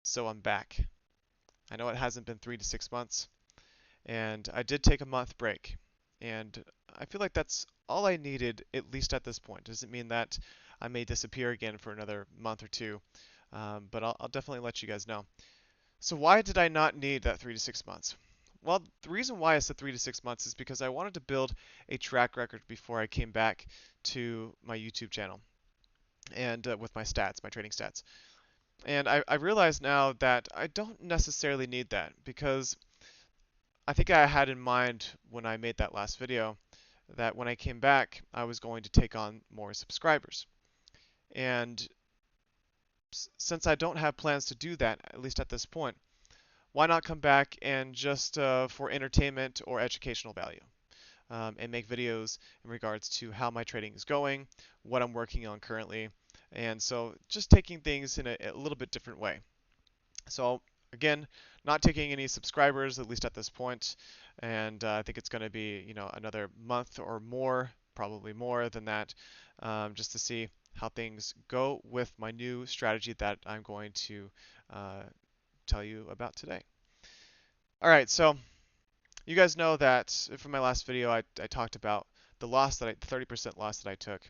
So I'm back. I know it hasn't been 3 to 6 months, and I did take a month break. And I feel like that's all I needed, at least at this point. Doesn't mean that I may disappear again for another month or two, but I'll definitely let you guys know. So why did I not need that 3 to 6 months? Well, the reason why I said 3 to 6 months is because I wanted to build a track record before I came back to my YouTube channel and with my stats, my trading stats. And I realize now that I don't necessarily need that because I think I had in mind when I made that last video that when I came back, I was going to take on more subscribers. And since I don't have plans to do that, at least at this point, why not come back and just for entertainment or educational value and make videos in regards to how my trading is going, what I'm working on currently, and so just taking things in a little bit different way. So again, not taking any subscribers, at least at this point, and I think it's going to be, another month or more, probably more than that, just to see how things go with my new strategy that I'm going to uh, tell you about today. All right, so you guys know that from my last video, I talked about the 30% loss that I took,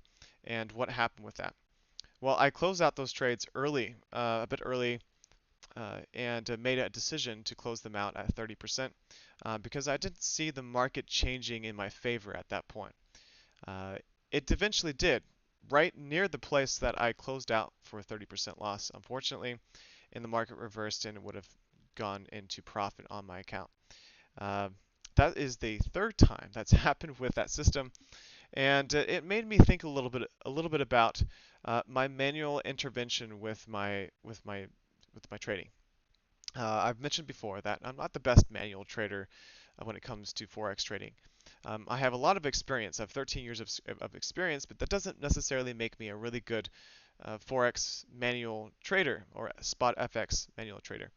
and what happened with that. Well, I closed out those trades early, a bit early, and made a decision to close them out at 30% because I didn't see the market changing in my favor at that point. Uh, it eventually did, right near the place that I closed out for a 30% loss, unfortunately, and the market reversed and it would have gone into profit on my account. Uh, that is the third time that's happened with that system, and it made me think a little bit about my manual intervention with my trading. I've mentioned before that I'm not the best manual trader when it comes to Forex trading. I have a lot of experience. I have 13 years of experience, but that doesn't necessarily make me a really good Forex manual trader or spot FX manual trader.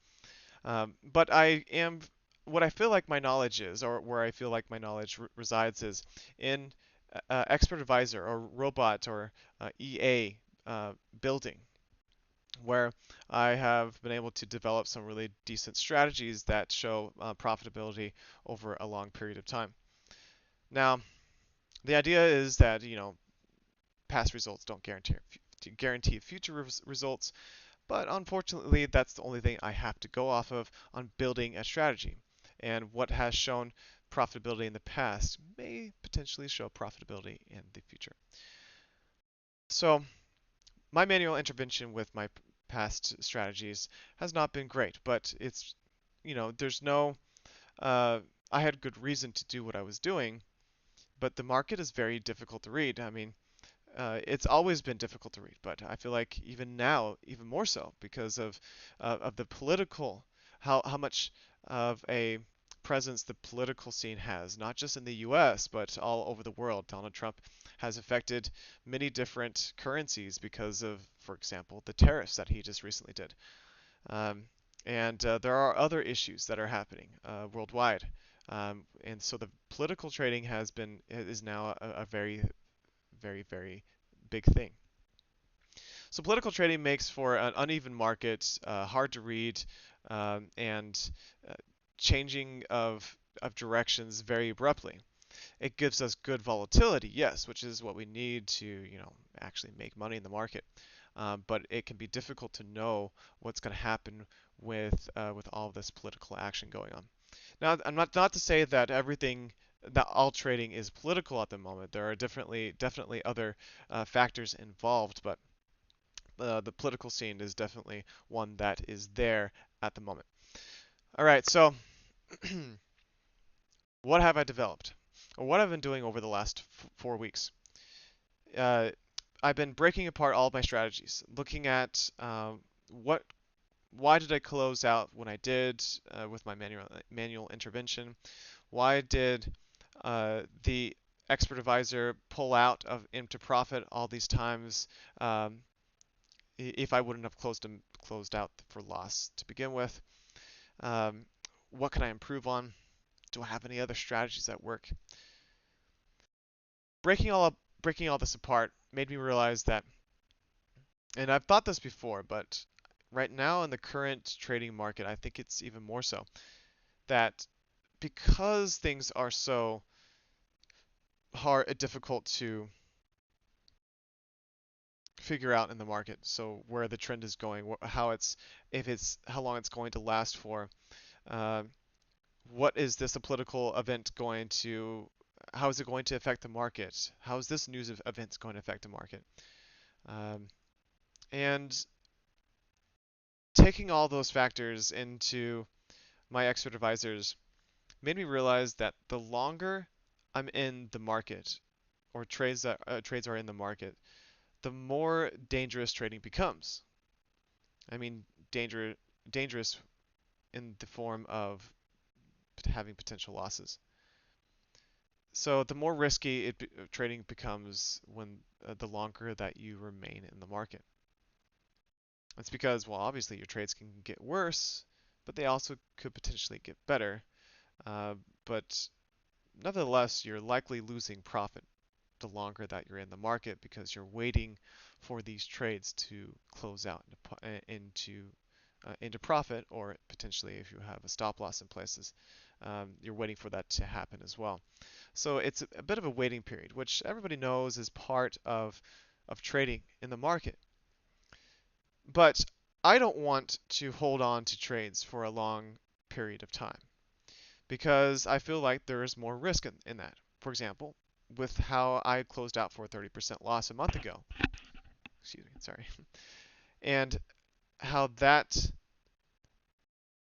But I am what I feel like my knowledge is, or where I feel like my knowledge resides, is in expert advisor or robot or EA building, where I have been able to develop some really decent strategies that show profitability over a long period of time. Now, the idea is that past results don't guarantee future results, but unfortunately, that's the only thing I have to go off of on building a strategy. And what has shown profitability in the past may potentially show profitability in the future. So my manual intervention with my past strategies has not been great, but there's no, I had good reason to do what I was doing, but the market is very difficult to read. I mean, it's always been difficult to read, but I feel like even now, even more so because of the political, how much of a presence the political scene has, not just in the U.S. but all over the world. Donald Trump has affected many different currencies because of, for example, the tariffs that he just recently did. Um, and there are other issues that are happening worldwide. And so the political trading is now a very, very, very big thing. So political trading makes for an uneven market, hard to read, and uh, changing of directions very abruptly. It gives us good volatility, yes, which is what we need to, actually make money in the market. But it can be difficult to know what's going to happen with all this political action going on. Now, I'm not to say that all trading is political at the moment. There are definitely other factors involved, but the political scene is definitely one that is there at the moment. All right, so what have I developed? Or what I've been doing over the last 4 weeks? Uh, I've been breaking apart all of my strategies, looking at what why did I close out when I did with my manual intervention? Why did the expert advisor pull out of into profit all these times if I wouldn't have closed out for loss to begin with? Um, what can I improve on? Do I have any other strategies that work? Breaking all this apart made me realize that, and I've thought this before, but right now in the current trading market, I think it's even more so that because things are so hard, difficult to figure out in the market. So where the trend is going, how it's, if it's, how long it's going to last for. Uh, what is this a political event going to? How is it going to affect the market? How is this news event going to affect the market? Um, and taking all those factors into my expert advisors made me realize that the longer I'm in the market or trades are in the market, the more dangerous trading becomes. I mean, dangerous in the form of having potential losses. So the more risky trading becomes when the longer that you remain in the market. It's because, well, obviously your trades can get worse, but they also could potentially get better. Uh, but nevertheless, you're likely losing profit the longer that you're in the market because you're waiting for these trades to close out into profit, or potentially if you have a stop loss in places, you're waiting for that to happen as well. So it's a bit of a waiting period, which everybody knows is part of trading in the market. But I don't want to hold on to trades for a long period of time because I feel like there is more risk in that. For example, with how I closed out for a 30% loss a month ago. Excuse me, sorry. And how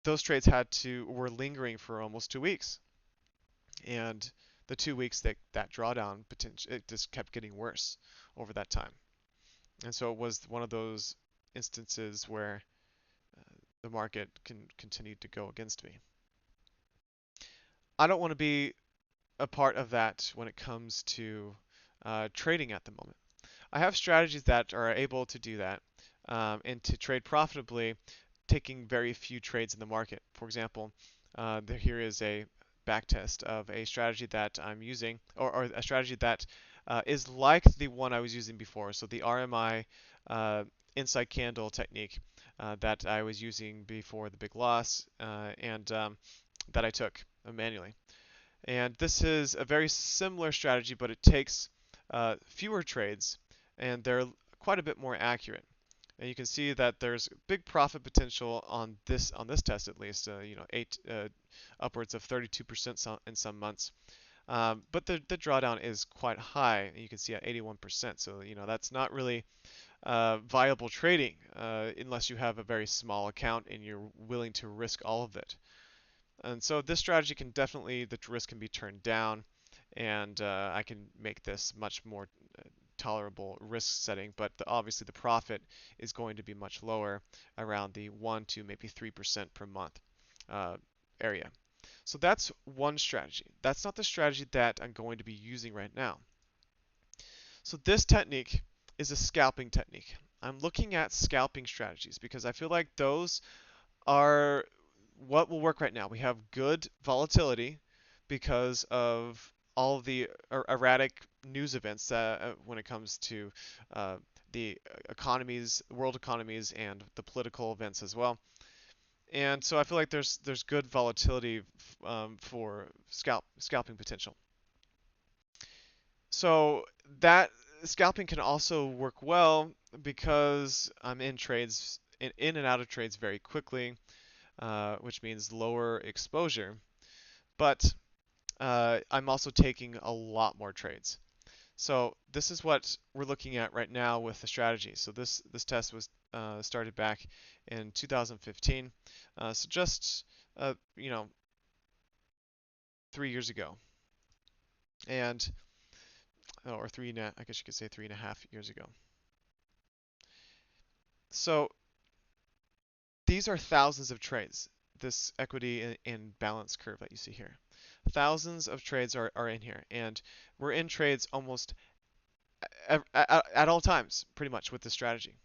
those trades were lingering for almost 2 weeks. And the 2 weeks that drawdown potential, it just kept getting worse over that time. And so it was one of those instances where the market continued to go against me. I don't want to be a part of that when it comes to trading at the moment. I have strategies that are able to do that and to trade profitably, taking very few trades in the market. For example, here is a backtest of a strategy that I'm using, or a strategy that is like the one I was using before. So the RMI inside candle technique that I was using before the big loss and that I took manually. And this is a very similar strategy, but it takes fewer trades, and they're quite a bit more accurate. And you can see that there's big profit potential on this test at least. Upwards of 32% in some months. But the drawdown is quite high. You can see at 81%. So that's not really viable trading unless you have a very small account and you're willing to risk all of it. And so this strategy can definitely, the risk can be turned down, and I can make this much more tolerable risk setting, but obviously the profit is going to be much lower, around the 1 to maybe 3% per month uh, area. So that's one strategy. That's not the strategy that I'm going to be using right now. So this technique is a scalping technique. I'm looking at scalping strategies because I feel like those are what will work right now. We have good volatility because of all of the erratic news events when it comes to uh, the economies, world economies, and the political events as well. And so I feel like there's good volatility for scalping potential. So that scalping can also work well because I'm in trades in and out of trades very quickly, which means lower exposure. But I'm also taking a lot more trades. So this is what we're looking at right now with the strategy. So this test was started back in 2015, so just 3 years ago, and or I guess you could say 3.5 years ago. So these are thousands of trades. This equity and balance curve that you see here, thousands of trades are in here, and we're in trades almost at all times, pretty much with this strategy.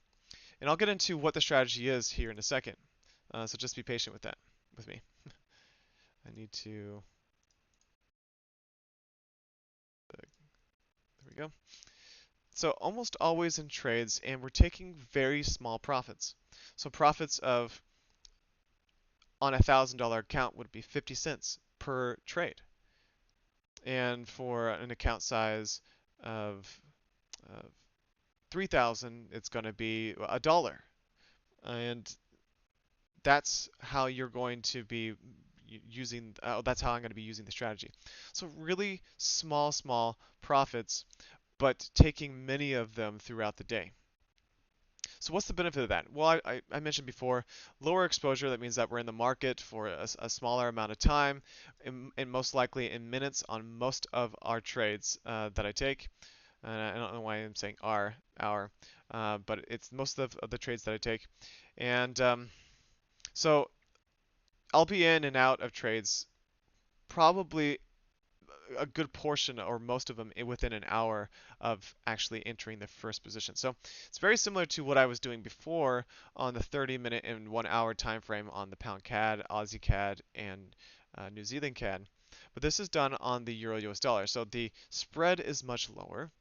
And I'll get into what the strategy is here in a second. So just be patient with me. I need to. There we go. So almost always in trades, and we're taking very small profits. So profits of on $1,000 account would be 50 cents per trade. And for an account size of, of 3,000, it's going to be a dollar. And that's how you're going to be using, that's how I'm going to be using the strategy. So really small profits, but taking many of them throughout the day. So what's the benefit of that? Well, I mentioned before, lower exposure. That means that we're in the market for a smaller amount of time, and most likely in minutes on most of our trades that I take. And I don't know why I'm saying our, but it's most of the trades that I take. And so I'll be in and out of trades probably a good portion or most of them within an hour of actually entering the first position. So it's very similar to what I was doing before on the 30-minute and 1 hour time frame on the pound CAD, Aussie CAD, and New Zealand CAD. But this is done on the Euro US dollar. So the spread is much lower.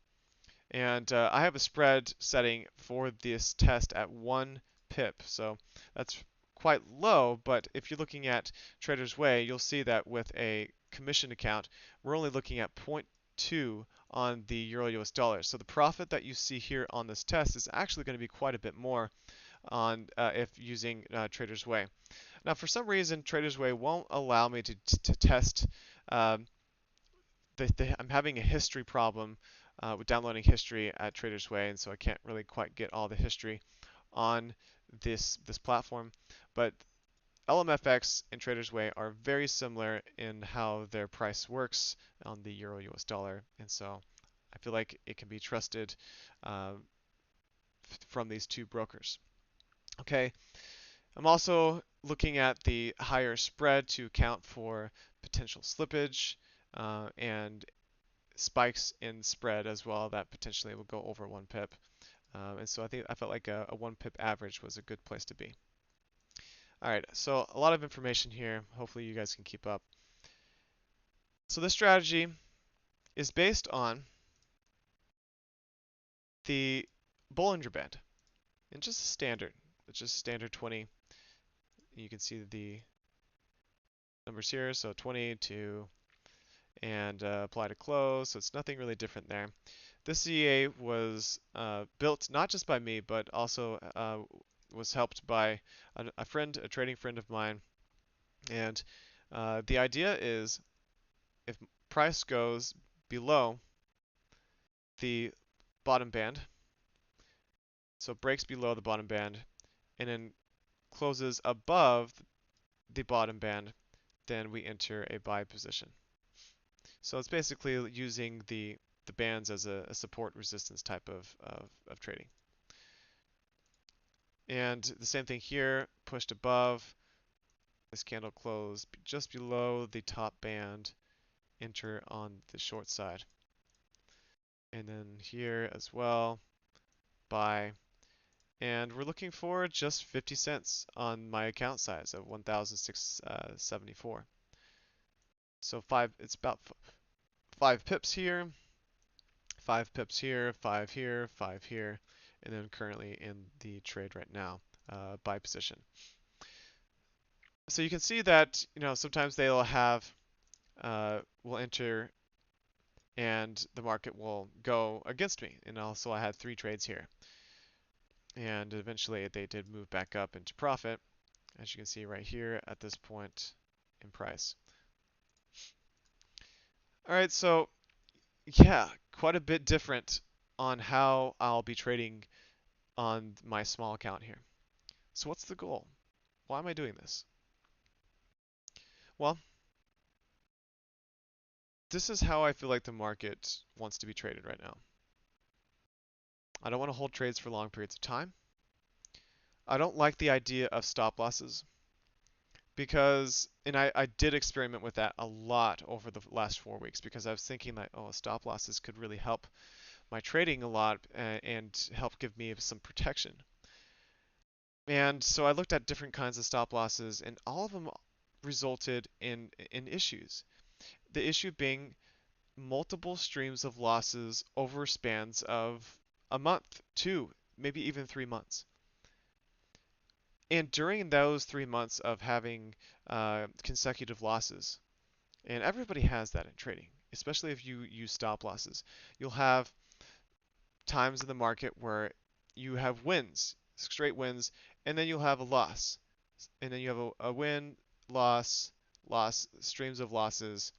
And I have a spread setting for this test at 1 pip. So that's quite low, but if you're looking at Trader's Way, you'll see that with a commission account, we're only looking at zero point 0.2 on the Euro US dollar. So the profit that you see here on this test is actually going to be quite a bit more on if using Trader's Way. Now, for some reason, Trader's Way won't allow me to test. Um, I'm having a history problem with downloading history at Trader's Way, and so I can't really quite get all the history on this platform. But LMFX and Trader's Way are very similar in how their price works on the Euro US dollar, and so I feel like it can be trusted uh, from these two brokers. Okay, I'm also looking at the higher spread to account for potential slippage and spikes in spread as well that potentially will go over 1 pip. And so I felt like a 1 pip average was a good place to be. All right, so a lot of information here. Hopefully you guys can keep up. So this strategy is based on the Bollinger Band and just a standard. It's just standard 20. You can see the numbers here. So 20 to and apply to close. So it's nothing really different there. This CA was built not just by me, but also was helped by a friend, a trading friend of mine. And the idea is if price goes below the bottom band, so breaks below the bottom band, and then closes above the bottom band, then we enter a buy position. So it's basically using the bands as a support resistance type of trading. And the same thing here, pushed above, this candle closed just below the top band, enter on the short side. And then here as well, buy. And we're looking for just 50 cents on my account size of 1,674. So it's about 5 pips here, 5 pips here, 5 here, 5 here, and then currently in the trade right now, buy position. So you can see that, sometimes they'll have, will enter and the market will go against me. And also I had 3 trades here. And eventually they did move back up into profit, as you can see right here at this point in price. All right, so yeah, quite a bit different on how I'll be trading on my small account here. So what's the goal? Why am I doing this? Well, this is how I feel like the market wants to be traded right now. I don't want to hold trades for long periods of time. I don't like the idea of stop losses because, and I did experiment with that a lot over the last 4 weeks because I was thinking that, oh, stop losses could really help my trading a lot and help give me some protection. And so I looked at different kinds of stop losses, and all of them resulted in issues. The issue being multiple streams of losses over spans of a month, two, maybe even 3 months. And during those 3 months of having consecutive losses, and everybody has that in trading, especially if you use stop losses, you'll have times in the market where you have wins, straight wins, and then you'll have a loss. And then you have a win, loss, loss, streams of losses.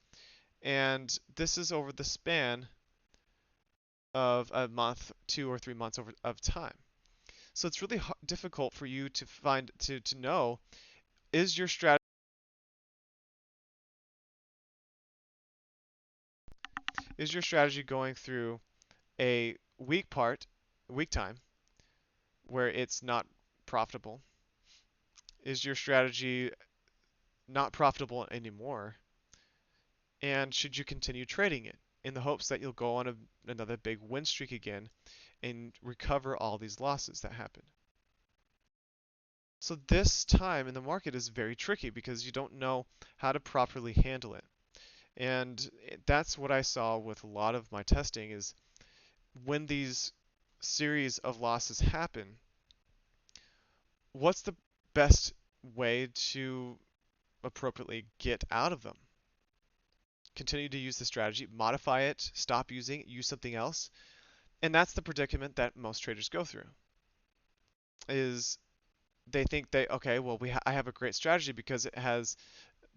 And this is over the span of a month, 2 or 3 months of time. So it's really difficult for you to find to know, is your strategy going through a weak time where it's not profitable? Is your strategy not profitable anymore? And should you continue trading it in the hopes that you'll go on another big win streak again and recover all these losses that happen? So this time in the market is very tricky because you don't know how to properly handle it. And that's what I saw with a lot of my testing is when these series of losses happen, what's the best way to appropriately get out of them? Continue to use the strategy, modify it, stop using it, use something else. And that's the predicament that most traders go through. Is they think okay, well I have a great strategy because it has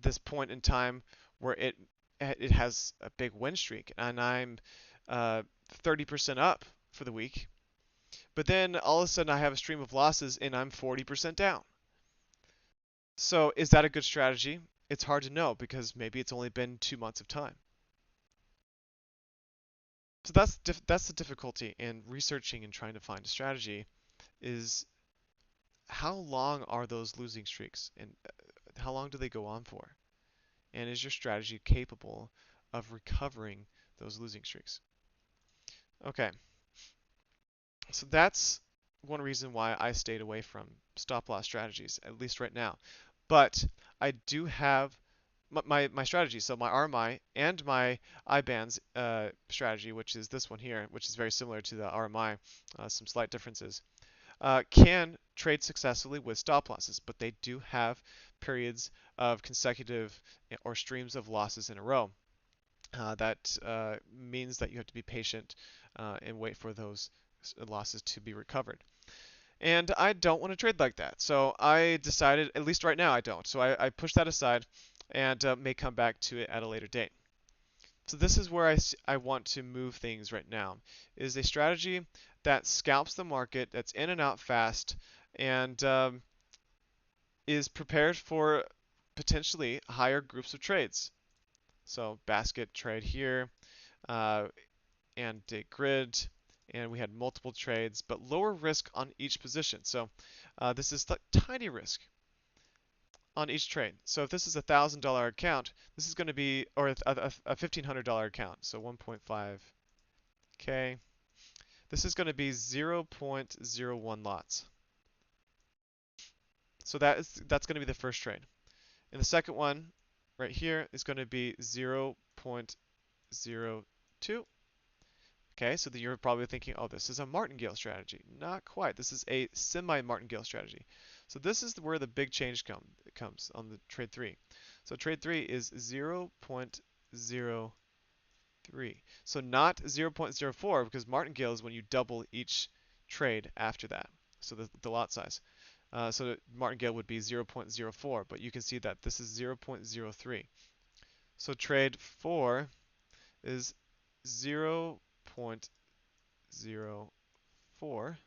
this point in time where it has a big win streak and I'm 30% up for the week. But then all of a sudden I have a stream of losses and I'm 40% down. So is that a good strategy? It's hard to know because maybe it's only been 2 months of time. So that's the difficulty in researching and trying to find a strategy is how long are those losing streaks and how long do they go on for? And is your strategy capable of recovering those losing streaks? Okay, so that's one reason why I stayed away from stop loss strategies, at least right now. But I do have my strategy. So my RMI and my IBANs strategy, which is this one here, which is very similar to the RMI, some slight differences, can trade successfully with stop losses, but they do have periods of consecutive or streams of losses in a row. That means that you have to be patient and wait for those losses to be recovered. And I don't want to trade like that. So I decided, at least right now, I don't. So I pushed that aside and may come back to it at a later date. So this is where I want to move things right now, is a strategy that scalps the market, that's in and out fast, and is prepared for potentially higher groups of trades. So basket trade here, uh, and a grid, and we had multiple trades, but lower risk on each position. So this is tiny risk on each trade. So if this is $1,000 account, this is going to be, or a $1,500 account, so 1.5K. This is going to be 0.01 lots. So that's going to be the first trade. And the second one right here is going to be 0.02. Okay, so you're probably thinking, oh, this is a martingale strategy. Not quite. This is a semi-martingale strategy. So this is where the big change comes on the trade 3. So trade 3 is 0.03. So not 0.04 because martingale is when you double each trade after that. So the lot size. So martingale would be 0.04, but you can see that this is 0.03. So trade 4 is 0.04,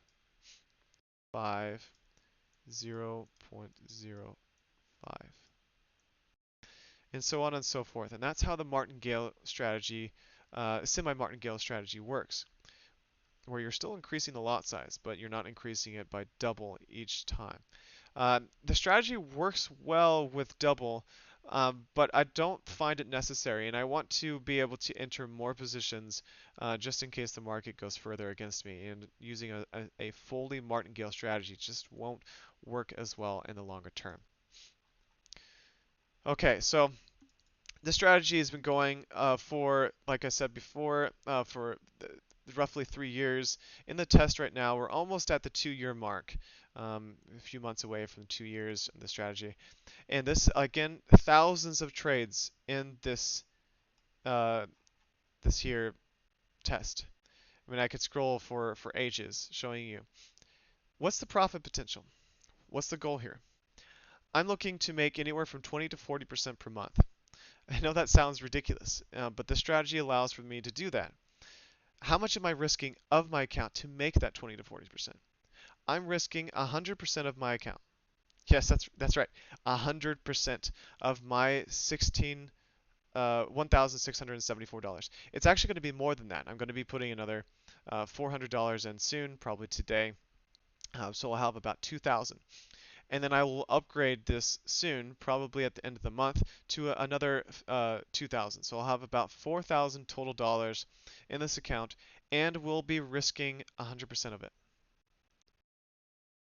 5, 0.05, and so on and so forth. And that's how the martingale strategy, semi-martingale strategy works, where you're still increasing the lot size, but you're not increasing it by double each time. The strategy works well with double, but I don't find it necessary, and I want to be able to enter more positions just in case the market goes further against me, and using a fully martingale strategy just won't work as well in the longer term. Okay, so this strategy has been going for, like I said before, for the roughly 3 years. In the test right now, we're almost at the 2-year mark, a few months away from 2 years in the strategy. And this, again, thousands of trades in uh, this here test. I mean, I could scroll for ages showing you. What's the profit potential? What's the goal here? I'm looking to make anywhere from 20 to 40% per month. I know that sounds ridiculous, but the strategy allows for me to do that. How much am I risking of my account to make that 20 to 40%? I'm risking 100% of my account. Yes, that's right. 100% of my $1,674. It's actually going to be more than that. I'm going to be putting another $400 in soon, probably today. So I'll have about 2,000. And then I will upgrade this soon, probably at the end of the month, to another 2,000. So I'll have about 4,000 total dollars in this account, and we'll be risking 100% of it.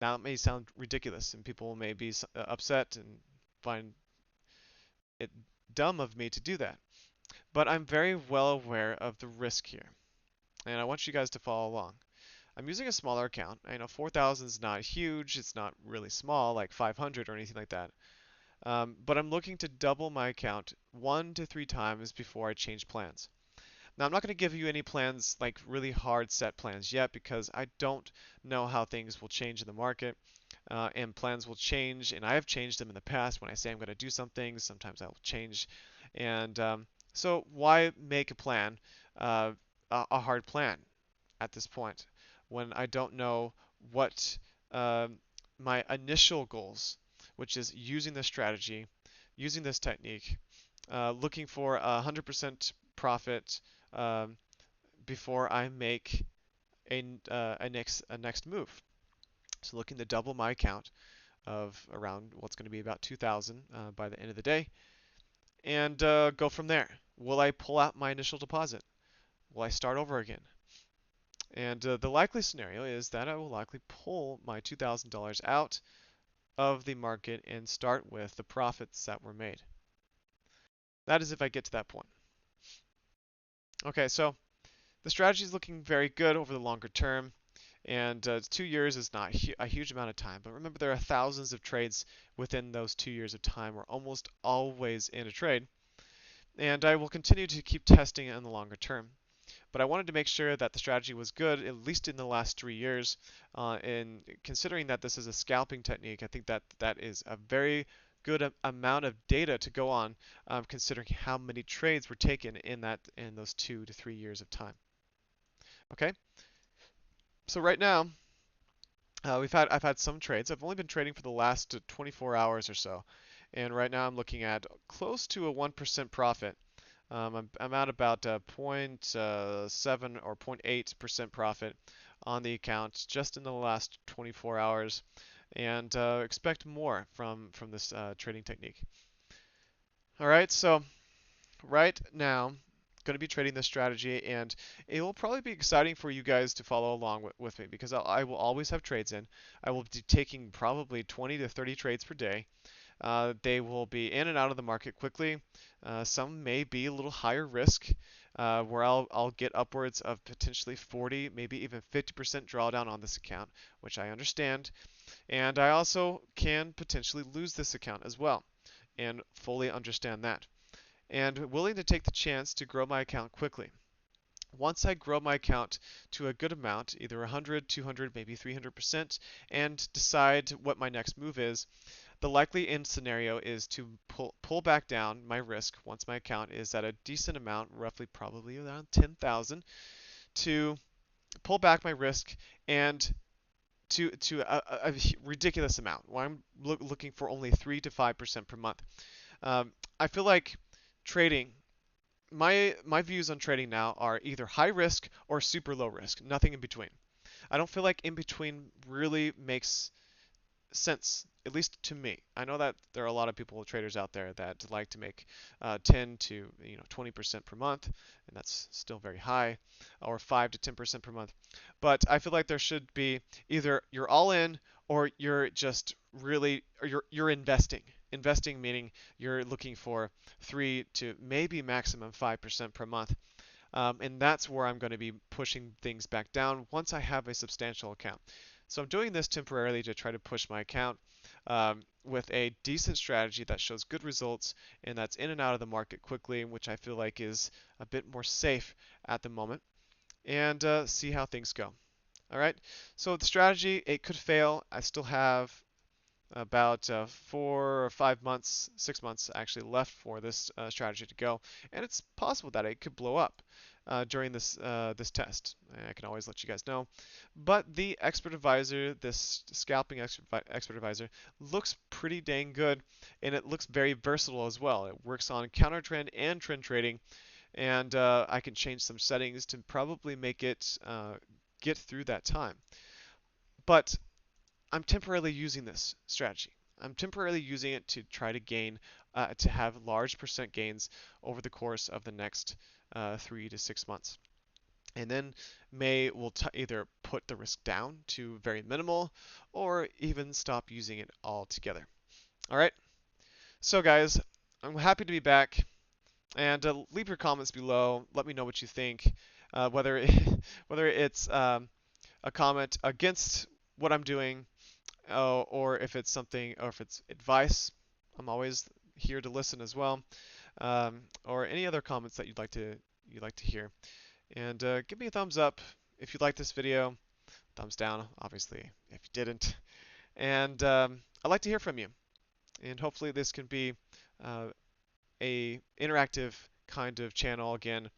Now, it may sound ridiculous, and people may be upset and find it dumb of me to do that. But I'm very well aware of the risk here, and I want you guys to follow along. I'm using a smaller account. I know 4,000 is not huge. It's not really small, like 500 or anything like that. But I'm looking to double my account 1 to 3 times before I change plans. Now, I'm not going to give you any plans, like really hard set plans yet, because I don't know how things will change in the market, and plans will change, and I have changed them in the past. When I say I'm going to do something, sometimes I will change, and so why make a plan, a hard plan at this point, when I don't know what my initial goals, which is using this strategy, using this technique, looking for 100% profit um, before I make a next move. So looking to double my account of around what's going to be about 2,000 by the end of the day, and go from there. Will I pull out my initial deposit? Will I start over again? And the likely scenario is that I will likely pull my $2,000 out of the market and start with the profits that were made. That is if I get to that point. Okay, so the strategy is looking very good over the longer term, and 2 years is not a huge amount of time. But remember, there are thousands of trades within those 2 years of time. We're almost always in a trade, and I will continue to keep testing it in the longer term. But I wanted to make sure that the strategy was good, at least in the last 3 years. And considering that this is a scalping technique, I think that that is a very good amount of data to go on, considering how many trades were taken in those 2 to 3 years of time. Okay, so right now I've had some trades. I've only been trading for the last 24 hours or so, and right now I'm looking at close to a 1% profit. I'm at about 0.7 or 0.8% profit on the account just in the last 24 hours, and expect more from this trading technique. All right, so right now, going to be trading this strategy, and it will probably be exciting for you guys to follow along with me, because I will always have trades in. I will be taking probably 20 to 30 trades per day. They will be in and out of the market quickly. Some may be a little higher risk, where I'll get upwards of potentially 40, maybe even 50% drawdown on this account, which I understand. And I also can potentially lose this account as well, and fully understand that. And willing to take the chance to grow my account quickly. Once I grow my account to a good amount, either 100, 200, maybe 300%, and decide what my next move is, the likely end scenario is to pull back down my risk once my account is at a decent amount, roughly probably around 10,000, to pull back my risk and to a ridiculous amount, where I'm looking for only 3 to 5% per month. I feel like trading my views on trading now are either high risk or super low risk, nothing in between. I don't feel like in between really makes sense, at least to me. I know that there are a lot of people, traders out there, that like to make 10 to 20% per month, and that's still very high, or 5 to 10% per month. But I feel like there should be either you're all in, or you're just really, or you're investing. Investing meaning you're looking for 3 to maybe maximum 5% per month. And that's where I'm going to be pushing things back down once I have a substantial account. So I'm doing this temporarily to try to push my account with a decent strategy that shows good results and that's in and out of the market quickly, which I feel like is a bit more safe at the moment, and see how things go. All right. So the strategy, it could fail. I still have about 4 or 5 months, 6 months actually left for this strategy to go, and it's possible that it could blow up during this test. I can always let you guys know. But the expert advisor, this scalping expert advisor, looks pretty dang good, and it looks very versatile as well. It works on counter trend and trend trading, and I can change some settings to probably make it get through that time. But I'm temporarily using this strategy. I'm temporarily using it to try to to have large percent gains over the course of the next 3 to 6 months. And then May will either put the risk down to very minimal or even stop using it altogether. All right. So guys, I'm happy to be back, and leave your comments below. Let me know what you think, whether whether it's a comment against what I'm doing, or if it's something, or if it's advice. I'm always here to listen as well, or any other comments that you'd like to hear. And give me a thumbs up if you like this video. Thumbs down, obviously, if you didn't. And I'd like to hear from you. And hopefully this can be uh, a interactive kind of channel again,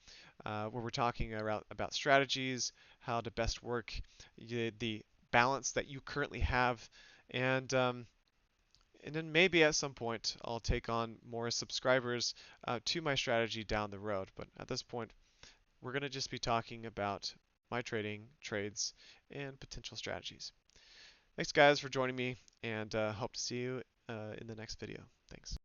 where we're talking about strategies, how to best work the balance that you currently have, and and then maybe at some point I'll take on more subscribers to my strategy down the road. But at this point, we're going to just be talking about my trading, trades, and potential strategies. Thanks, guys, for joining me, and hope to see you in the next video. Thanks.